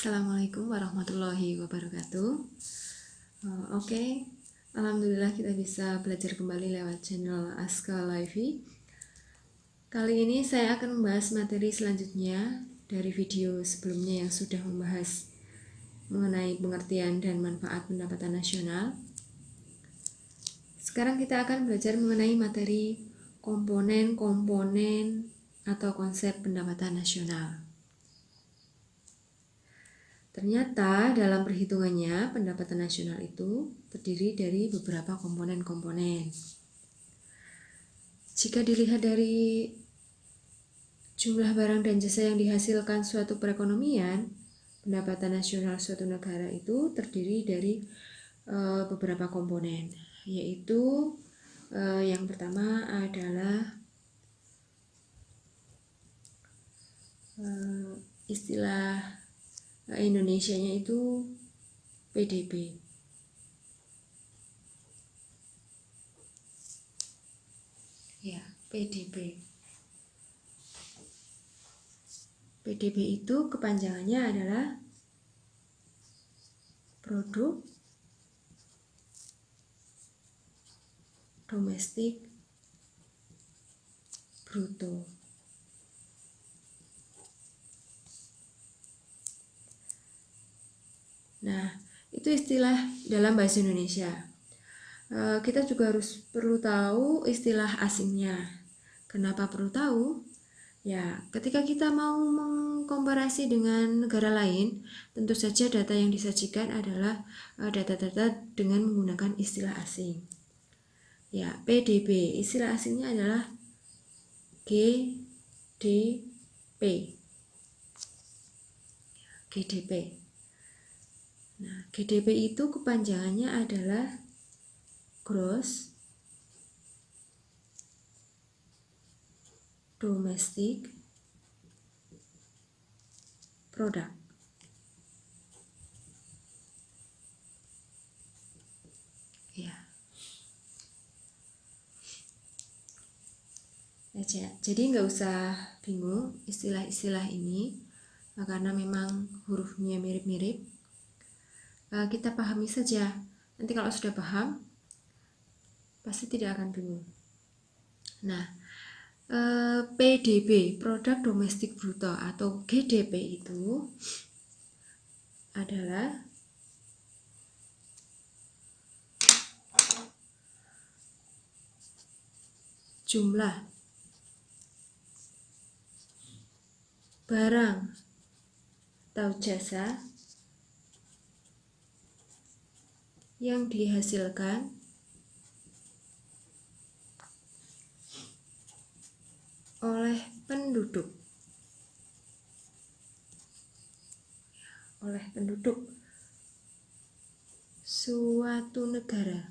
Assalamualaikum warahmatullahi wabarakatuh. Oke, Alhamdulillah kita bisa belajar kembali lewat channel Aska Live. Kali ini saya akan membahas materi selanjutnya dari video sebelumnya yang sudah membahas mengenai pengertian dan manfaat pendapatan nasional. Sekarang kita akan belajar mengenai materi komponen-komponen atau konsep pendapatan nasional. Ternyata dalam perhitungannya pendapatan nasional itu terdiri dari beberapa komponen-komponen. Jika dilihat dari jumlah barang dan jasa yang dihasilkan suatu perekonomian, pendapatan nasional suatu negara itu terdiri dari beberapa komponen, yaitu yang pertama adalah istilah Indonesianya itu PDB. Ya, PDB. PDB itu kepanjangannya adalah produk domestik bruto. Nah, itu istilah dalam bahasa Indonesia. Kita juga harus perlu tahu istilah asingnya. Kenapa perlu tahu? Ya, ketika kita mau mengkomparasi dengan negara lain, tentu saja data yang disajikan adalah data-data dengan menggunakan istilah asing. Ya, PDB, istilah asingnya adalah GDP. GDP. Nah, GDP itu kepanjangannya adalah Gross Domestic Product. Ya. Jadi nggak usah bingung istilah-istilah ini karena memang hurufnya mirip-mirip. Kita pahami saja. Nanti kalau sudah paham, pasti tidak akan bingung. Nah, PDB, Produk Domestik Bruto atau GDP itu adalah jumlah barang atau jasa yang dihasilkan oleh penduduk suatu negara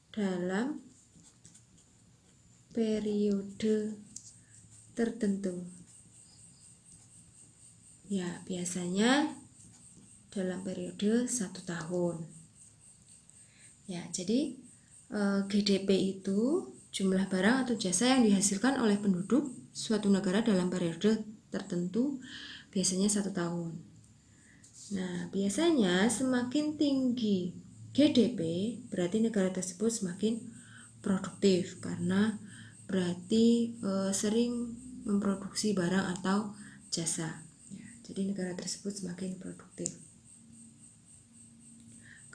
dalam periode tertentu. Ya, biasanya dalam periode 1 tahun. Ya, jadi GDP itu jumlah barang atau jasa yang dihasilkan oleh penduduk suatu negara dalam periode tertentu, biasanya 1 tahun. Nah, biasanya semakin tinggi GDP berarti negara tersebut semakin produktif karena berarti sering memproduksi barang atau jasa. Ya, jadi negara tersebut semakin produktif.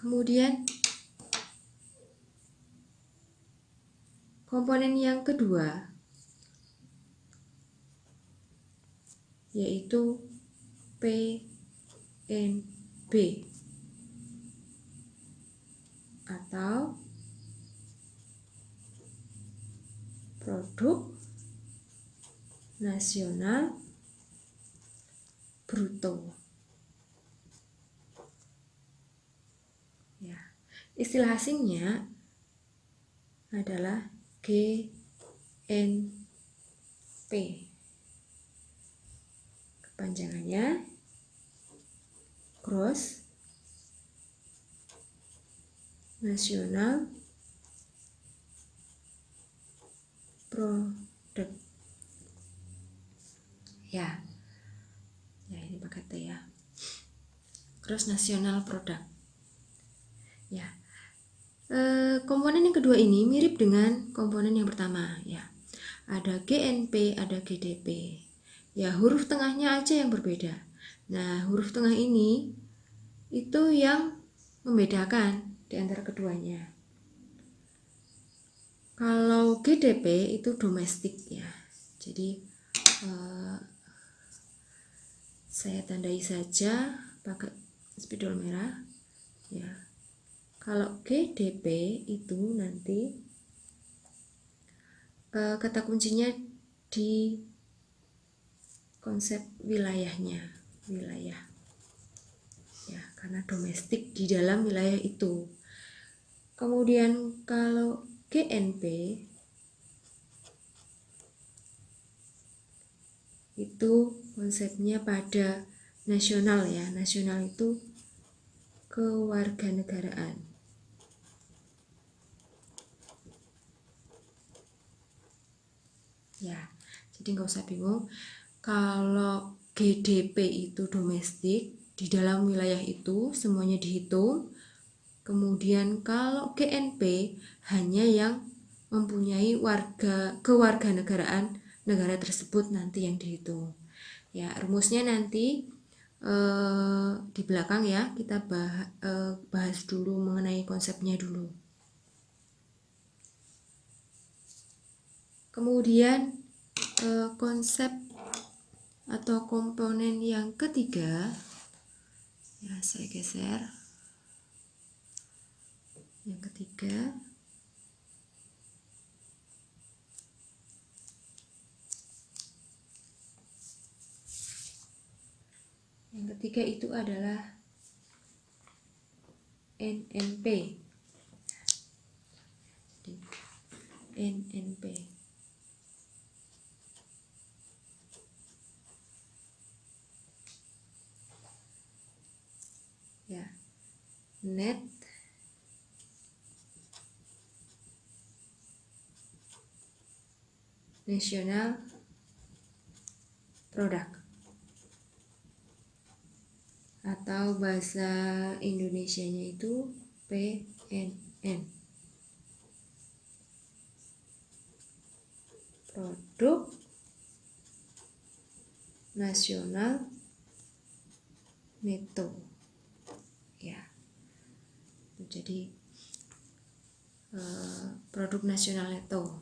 Kemudian komponen yang kedua yaitu PNB atau Produk Nasional Bruto. Ya, istilah asingnya adalah GNP. Kepanjangannya Gross National Product. Ya, ini pakai T ya. Gross national product. Ya. Komponen yang kedua ini mirip dengan komponen yang pertama ya. Ada GNP, ada GDP. Ya, huruf tengahnya aja yang berbeda. Nah, huruf tengah ini itu yang membedakan di antara keduanya. Kalau GDP itu domestik ya. Jadi saya tandai saja pakai spidol merah ya. Kalau GDP itu nanti kata kuncinya di konsep wilayahnya, wilayah ya, karena domestik di dalam wilayah itu. Kemudian kalau GNP itu konsepnya pada nasional ya. Nasional itu kewarganegaraan. Ya, jadi nggak usah bingung. Kalau GDP itu domestik, di dalam wilayah itu semuanya dihitung. Kemudian kalau GNP hanya yang mempunyai kewarganegaraan negara tersebut nanti yang dihitung. Ya, rumusnya nanti di belakang ya, kita bahas dulu mengenai konsepnya dulu. Kemudian konsep atau komponen yang ketiga, ya saya geser. Yang ketiga itu adalah NNP. NNP. Ya. Net National Product, atau bahasa Indonesianya itu PNN. Produk Nasional Neto. Ya. Jadi produk nasional neto.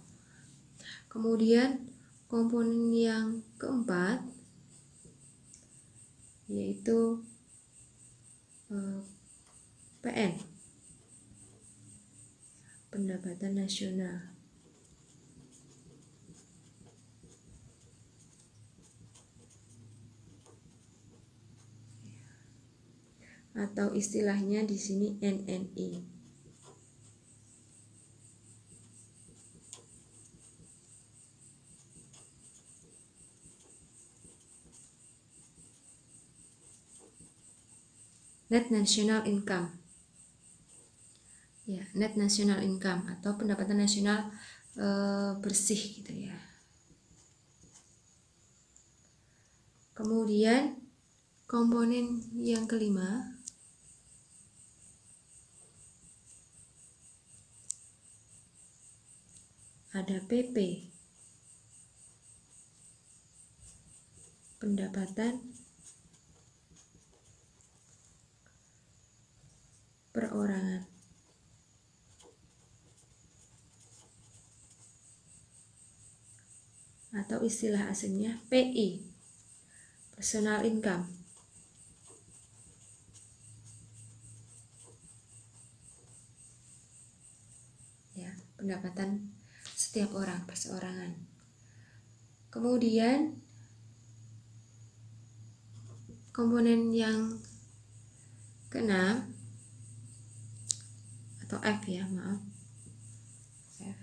Kemudian komponen yang keempat yaitu PN, pendapatan nasional. Atau istilahnya di sini NNI. Net National Income. Ya, net national income atau pendapatan nasional bersih gitu ya. Kemudian komponen yang kelima ada PP, pendapatan perorangan. Atau istilah aslinya PI, personal income. Ya, pendapatan setiap orang perseorangan. Kemudian komponen yang keenam atau F ya, maaf. F.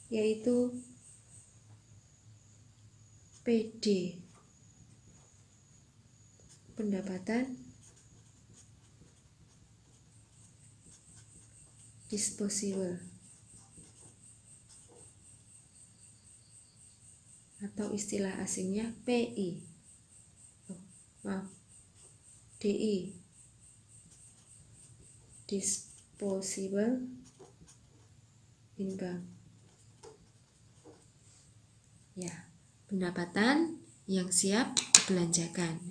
Yaitu PD, pendapatan disposable. atau istilah asingnya PI. DI, disposable income. Ya, pendapatan yang siap dibelanjakan.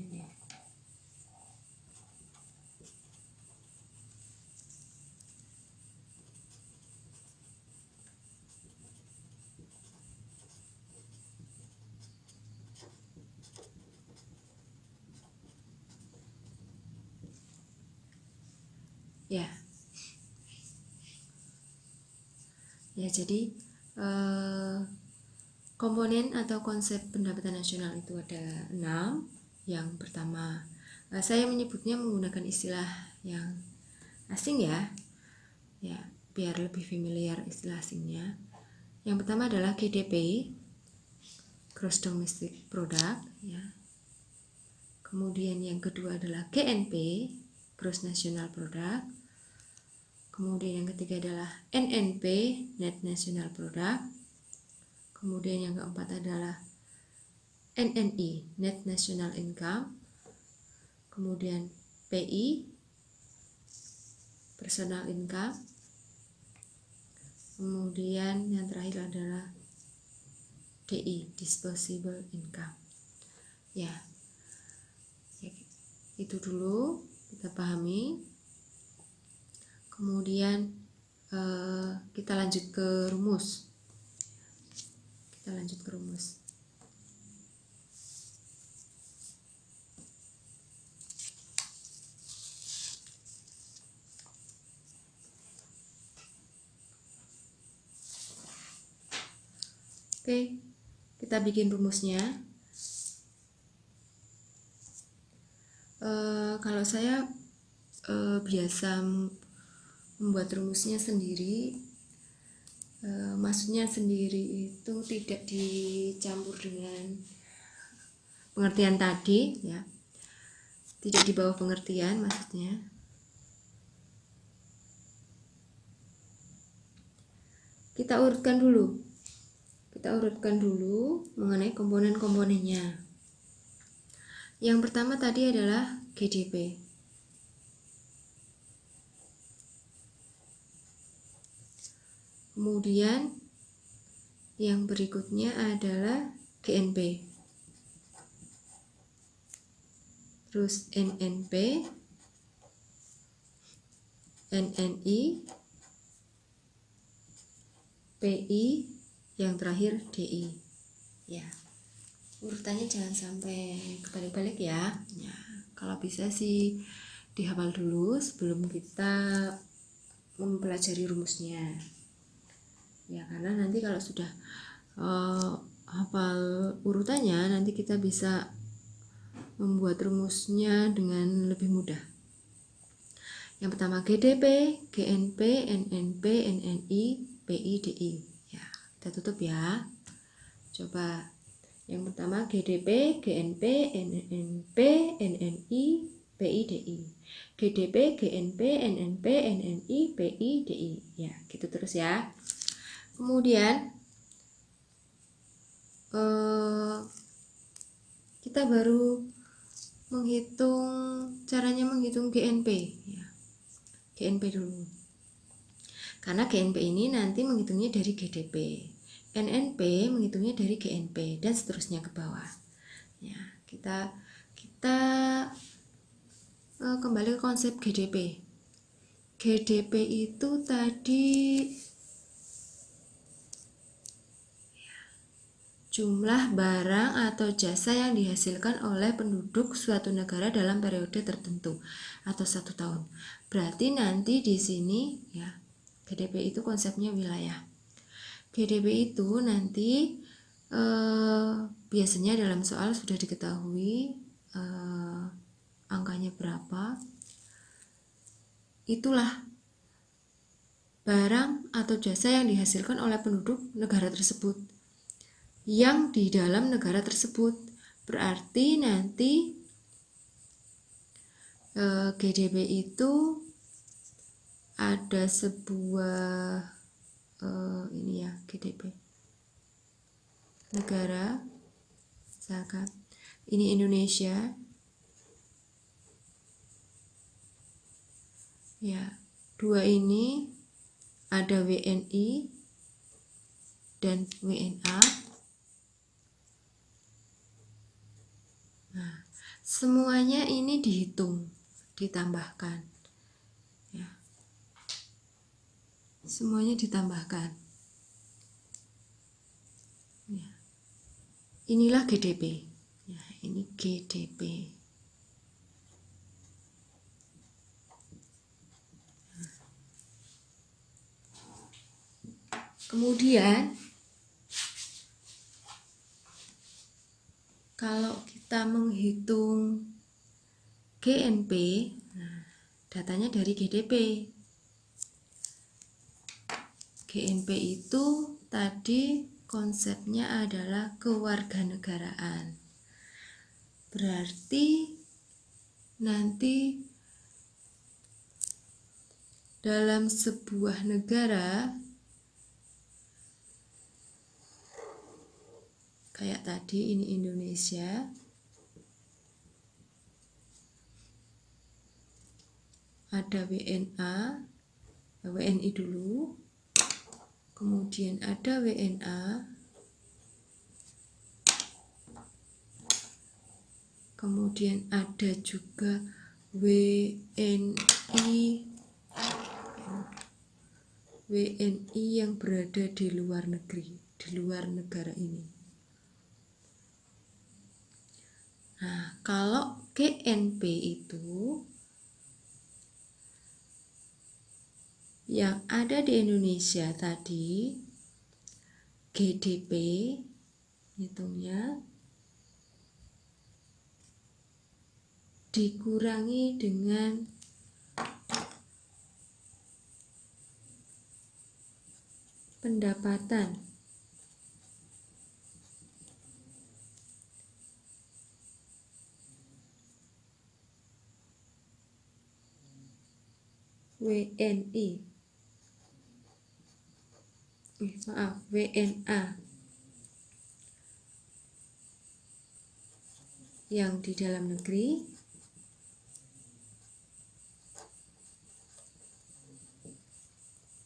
Ya, jadi komponen atau konsep pendapatan nasional itu ada 6. Yang pertama, saya menyebutnya menggunakan istilah yang asing ya, biar lebih familiar istilah asingnya. Yang pertama adalah GDP, Gross Domestic Product, ya. Kemudian yang kedua adalah GNP, Gross National Product. Kemudian yang ketiga adalah NNP, Net National Product. Kemudian yang keempat adalah NNI, Net National Income. Kemudian PI, Personal Income. Kemudian yang terakhir adalah DI, Disposable Income. Ya, itu dulu kita pahami. Kemudian kita lanjut ke rumus. Oke, kita bikin rumusnya. Kalau saya biasa membuat rumusnya sendiri, maksudnya sendiri itu tidak dicampur dengan pengertian tadi, ya, tidak di bawah pengertian maksudnya. Kita urutkan dulu mengenai komponen-komponennya. Yang pertama tadi adalah GDP. Kemudian yang berikutnya adalah GNP. Terus NNP, NNI, PI, yang terakhir DI. Ya, urutannya jangan sampai kebalik-balik ya. Kalau bisa sih dihafal dulu sebelum kita mempelajari rumusnya. Ya, karena nanti kalau sudah hafal urutannya, nanti kita bisa membuat rumusnya dengan lebih mudah. Yang pertama GDP, GNP, NNP, NNI, PI, DI. Ya, kita tutup ya. Coba yang pertama GDP, GNP, NNP, NNI, PI, DI. GDP, GNP, NNP, NNI, PI, DI. Ya, gitu terus ya. Kemudian kita baru caranya menghitung GNP ya. GNP dulu, karena GNP ini nanti menghitungnya dari GDP, NNP menghitungnya dari GNP, dan seterusnya ke bawah ya. Kita kembali ke konsep GDP. GDP itu tadi jumlah barang atau jasa yang dihasilkan oleh penduduk suatu negara dalam periode tertentu atau 1 tahun. Berarti nanti di sini ya, GDP itu konsepnya wilayah. GDP itu nanti biasanya dalam soal sudah diketahui angkanya berapa. Itulah barang atau jasa yang dihasilkan oleh penduduk negara tersebut yang di dalam negara tersebut. Berarti nanti GDP itu ada sebuah ini ya, GDP negara misalkan ini Indonesia, ya, 2 ini ada WNI dan WNA. Nah, semuanya ini dihitung, ditambahkan, ya, semuanya ditambahkan, ya. Inilah GDP, ya, ini GDP. Kemudian kalau kita menghitung GNP, nah, datanya dari GDP. GNP itu tadi konsepnya adalah kewarganegaraan. Berarti nanti dalam sebuah negara kayak tadi ini Indonesia, ada WNA, WNI dulu, kemudian ada WNA, kemudian ada juga WNI yang berada di luar negeri, di luar negara ini. Nah, kalau GNP itu yang ada di Indonesia tadi, GDP hitungnya dikurangi dengan pendapatan WNA yang di dalam negeri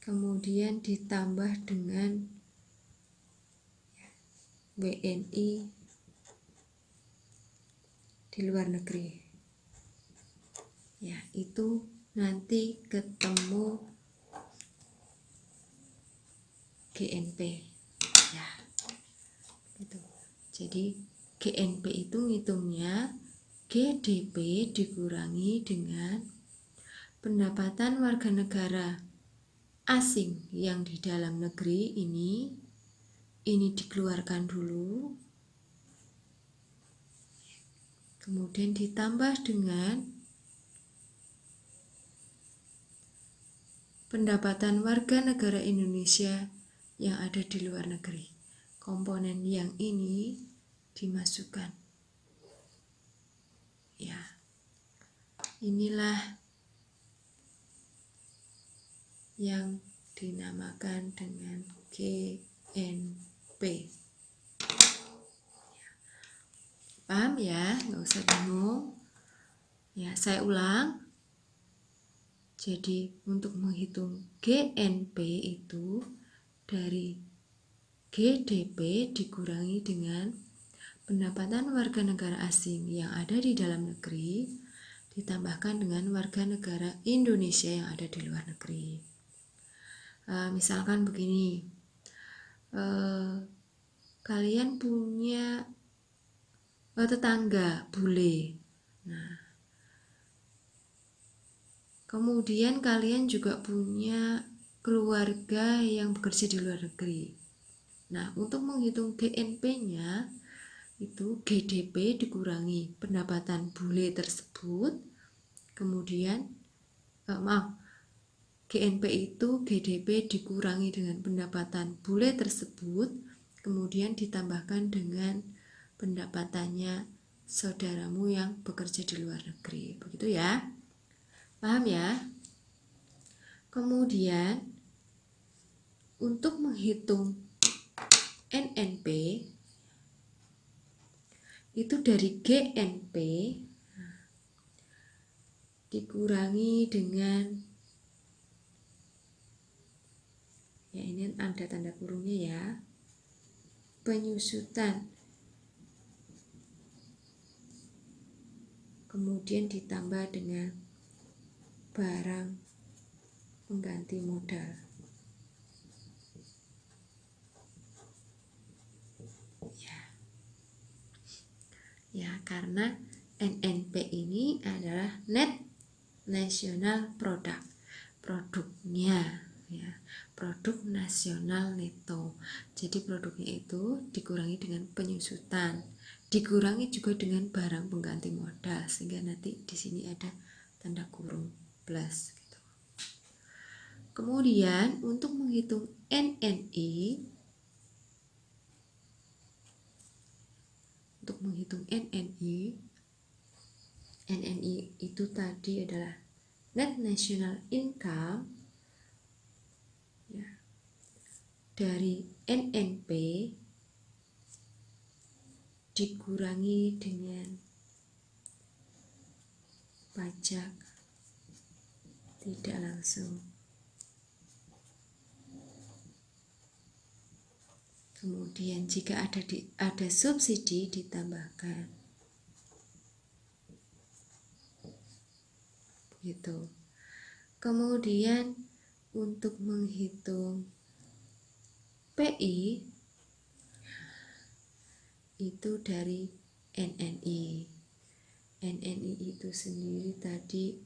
kemudian ditambah dengan WNI di luar negeri. Ya, itu nanti ketemu GNP. Ya. Gitu. Jadi GNP itu ngitungnya GDP dikurangi dengan pendapatan warga negara asing yang di dalam negeri ini dikeluarkan dulu, kemudian ditambah dengan pendapatan warga negara Indonesia yang ada di luar negeri. Komponen yang ini dimasukkan. Ya, inilah yang dinamakan dengan GNP. Paham ya? Nggak usah bingung. Ya, saya ulang. Jadi untuk menghitung GNP itu dari GDP dikurangi dengan pendapatan warga negara asing yang ada di dalam negeri ditambahkan dengan warga negara Indonesia yang ada di luar negeri. Misalkan begini, kalian punya tetangga bule. Nah, kemudian kalian juga punya keluarga yang bekerja di luar negeri. Nah, untuk menghitung GNP-nya itu GDP dikurangi pendapatan bule tersebut, kemudian GNP itu GDP dikurangi dengan pendapatan bule tersebut, kemudian ditambahkan dengan pendapatannya saudaramu yang bekerja di luar negeri. Begitu ya? Paham ya? Kemudian untuk menghitung NNP itu dari GNP dikurangi dengan, ya ini ada tanda kurungnya ya, penyusutan, kemudian ditambah dengan barang pengganti modal. Ya, karena NNP ini adalah Net National Product, produknya ya, produk nasional neto. Jadi produknya itu dikurangi dengan penyusutan, dikurangi juga dengan barang pengganti modal, sehingga nanti di sini ada tanda kurung plus gitu. Kemudian untuk menghitung NNI, NNI itu tadi adalah Net National Income ya, dari NNP dikurangi dengan pajak tidak langsung. Kemudian jika ada subsidi ditambahkan. Gitu. Kemudian untuk menghitung PI itu dari NNI. NNI itu sendiri tadi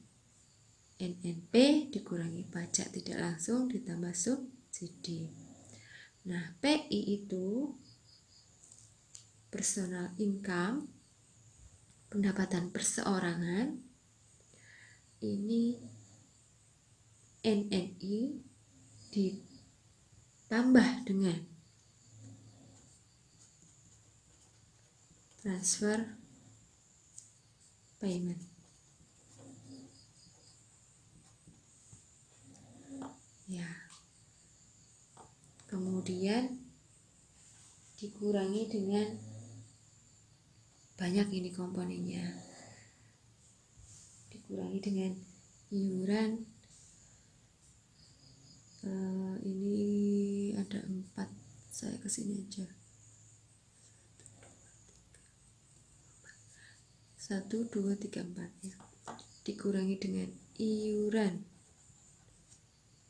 NNP dikurangi pajak tidak langsung ditambah subsidi. Nah, PI itu personal income, pendapatan perseorangan. Ini NNI ditambah dengan transfer payment. Ya. Kemudian dikurangi dengan banyak ini komponennya. Dikurangi dengan iuran, ini ada 4, saya kesini aja. 1, 2, 3, 4 ya. Dikurangi dengan iuran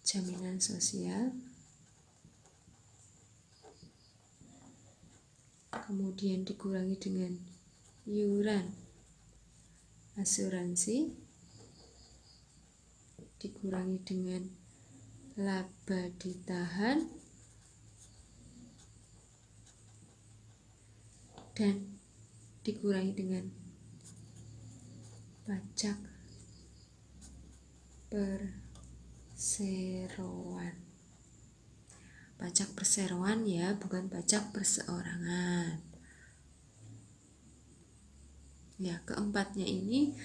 jaminan sosial, kemudian dikurangi dengan iuran asuransi, dikurangi dengan laba ditahan, dan dikurangi dengan pajak perseroan. Pajak perseroan ya, bukan pajak perseorangan. Ya, keempatnya ini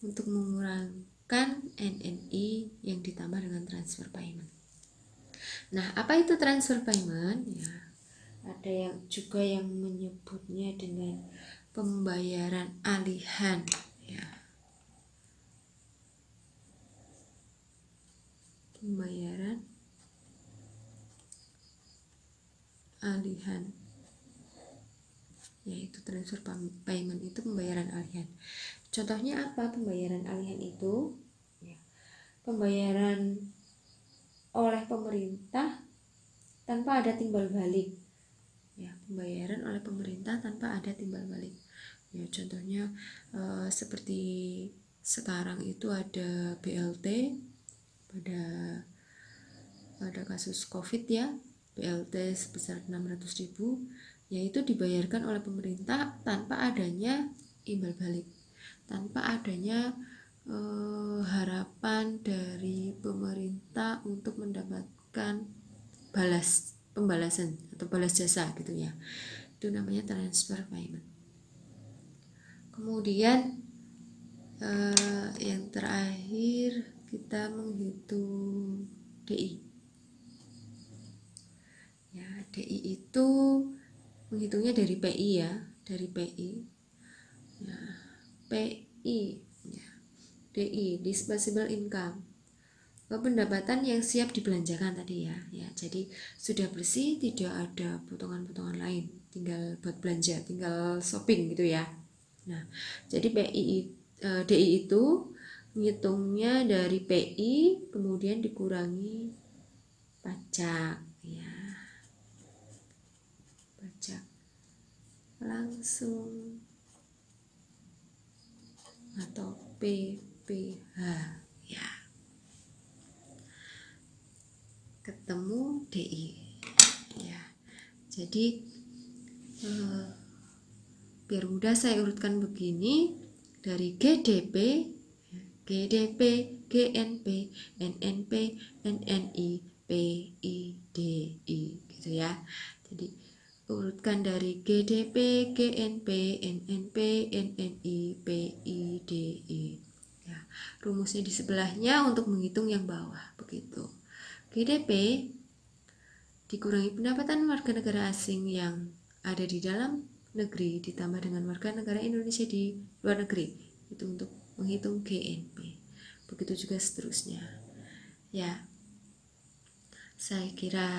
untuk mengurangkan NNI yang ditambah dengan transfer payment. Nah, apa itu transfer payment? Ya, ada yang juga yang menyebutnya dengan pembayaran alihan. Ya, pembayaran alihan, yaitu transfer payment itu pembayaran alihan. Contohnya apa pembayaran alihan itu? Ya, pembayaran oleh pemerintah tanpa ada timbal balik. Ya, pembayaran oleh pemerintah tanpa ada timbal balik. Ya, contohnya seperti sekarang itu ada BLT pada kasus COVID ya, BLT sebesar 600.000, yaitu dibayarkan oleh pemerintah tanpa adanya imbal balik, tanpa adanya harapan dari pemerintah untuk mendapatkan pembalasan atau balas jasa gitu ya. Itu namanya transfer payment. Kemudian yang terakhir kita menghitung DI. Ya, DI itu menghitungnya dari PI ya, dari PI. PI, ya. DI, disposable income, pendapatan yang siap dibelanjakan tadi ya. Ya, jadi sudah bersih, tidak ada potongan-potongan lain, tinggal buat belanja, tinggal shopping gitu ya. Nah, jadi DI itu ngitungnya dari PI kemudian dikurangi pajak ya. Pajak langsung atau PPH ya. Ketemu DI ya. Jadi biar mudah saya urutkan begini, dari GDP, GNP, NNP, NNI, PIDI gitu ya. Jadi urutkan dari GDP, GNP, NNP, NNI, PIDI. Ya, rumusnya di sebelahnya untuk menghitung yang bawah begitu. GDP dikurangi pendapatan warga negara asing yang ada di dalam negeri ditambah dengan warga negara Indonesia di luar negeri, itu untuk menghitung GNP. Begitu juga seterusnya. Ya, saya kira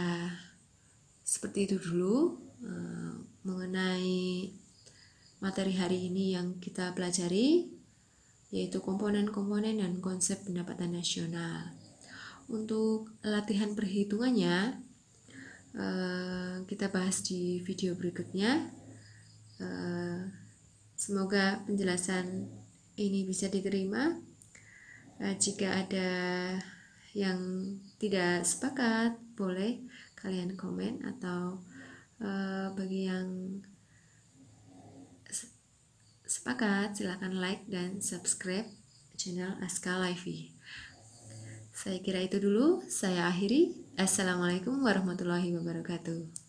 seperti itu dulu mengenai materi hari ini yang kita pelajari, yaitu komponen-komponen dan konsep pendapatan nasional. Untuk latihan perhitungannya kita bahas di video berikutnya. Semoga penjelasan ini bisa diterima. Jika ada yang tidak sepakat, boleh kalian komen, atau bagi yang sepakat silahkan like dan subscribe channel Aska Livey. Saya kira itu dulu, saya akhiri. Assalamualaikum warahmatullahi wabarakatuh.